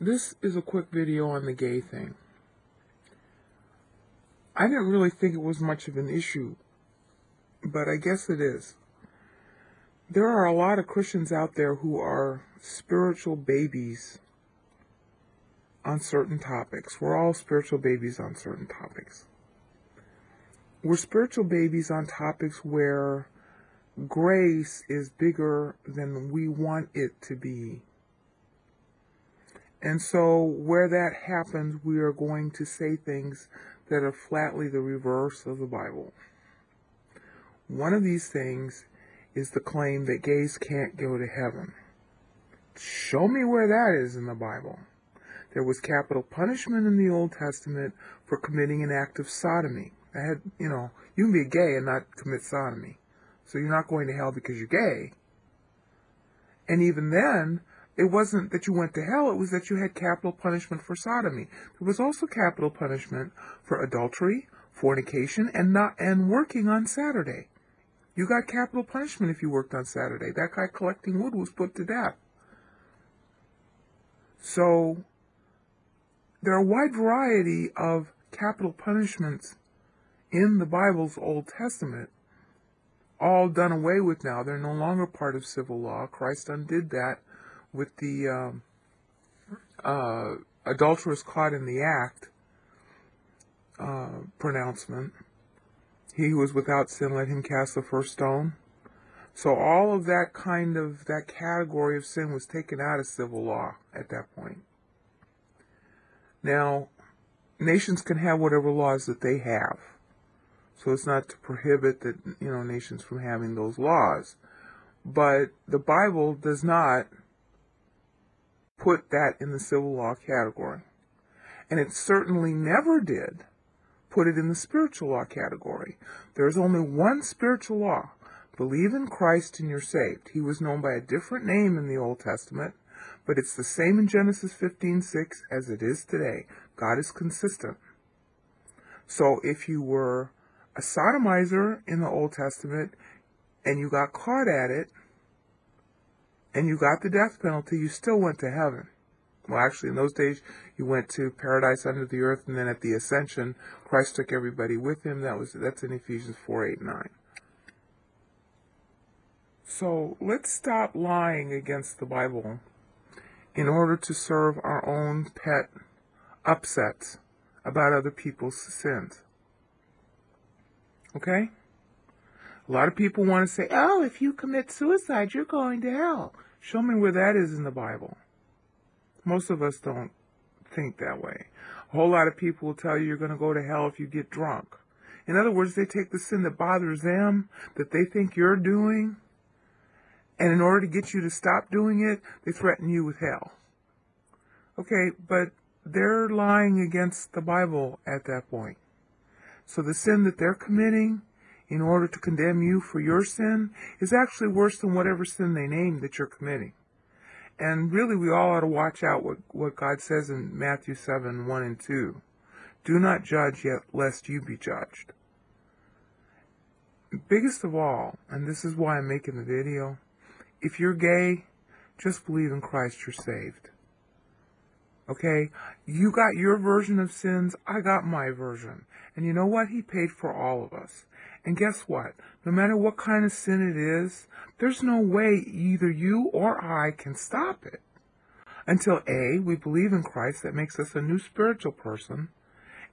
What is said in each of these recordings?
This is a quick video on the gay thing. I didn't really think it was much of an issue, but I guess it is. There are a lot of Christians out there who are spiritual babies on certain topics. We're all spiritual babies on certain topics. We're spiritual babies on topics where grace is bigger than we want it to be. And so where that happens, we are going to say things that are flatly the reverse of the Bible. One of these things is the claim that gays can't go to heaven. Show me where that is in the Bible. There was capital punishment in the Old Testament for committing an act of sodomy. You can be gay and not commit sodomy. So you're not going to hell because you're gay. And even then, it wasn't that you went to hell, it was that you had capital punishment for sodomy. There was also capital punishment for adultery, fornication, and working on Saturday. You got capital punishment if you worked on Saturday. That guy collecting wood was put to death. So there are a wide variety of capital punishments in the Bible's Old Testament, all done away with now. They're no longer part of civil law. Christ undid that with the adulteress caught in the act pronouncement. He who was without sin, let him cast the first stone. So all of that that category of sin was taken out of civil law at that point. Now, nations can have whatever laws that they have. So it's not to prohibit nations from having those laws. But the Bible does not put that in the civil law category. And it certainly never did put it in the spiritual law category. There is only one spiritual law. Believe in Christ and you're saved. He was known by a different name in the Old Testament, but it's the same in Genesis 15:6 as it is today. God is consistent. So if you were a sodomizer in the Old Testament and you got caught at it and you got the death penalty, you still went to heaven. Well, actually, in those days, you went to paradise under the earth, and then at the ascension, Christ took everybody with him. That's in Ephesians 4:8-9. So let's stop lying against the Bible in order to serve our own pet upsets about other people's sins. Okay? A lot of people want to say, oh, if you commit suicide, you're going to hell. Show me where that is in the Bible. Most of us don't think that way. A whole lot of people will tell you you're going to go to hell if you get drunk. In other words, they take the sin that bothers them, that they think you're doing, and in order to get you to stop doing it, they threaten you with hell. Okay, but they're lying against the Bible at that point. So the sin that they're committing in order to condemn you for your sin is actually worse than whatever sin they name that you're committing. And really, we all ought to watch out what God says in Matthew 7:1-2. Do not judge yet, lest you be judged. Biggest of all, and this is why I'm making the video, if you're gay, just believe in Christ, you're saved. Okay? You got your version of sins, I got my version. And you know what? He paid for all of us. And guess what? No matter what kind of sin it is, there's no way either you or I can stop it. Until A, we believe in Christ, that makes us a new spiritual person,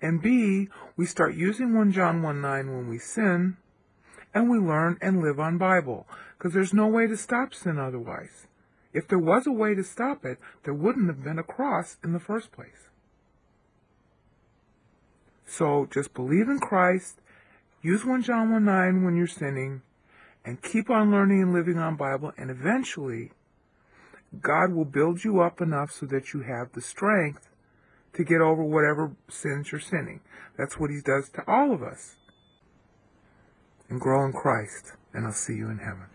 and B, we start using 1 John 1:9 when we sin, and we learn and live on Bible. Because there's no way to stop sin otherwise. If there was a way to stop it, there wouldn't have been a cross in the first place. So just believe in Christ, use 1 John 1:9 when you're sinning, and keep on learning and living on Bible, and eventually God will build you up enough so that you have the strength to get over whatever sins you're sinning. That's what he does to all of us. And grow in Christ, and I'll see you in heaven.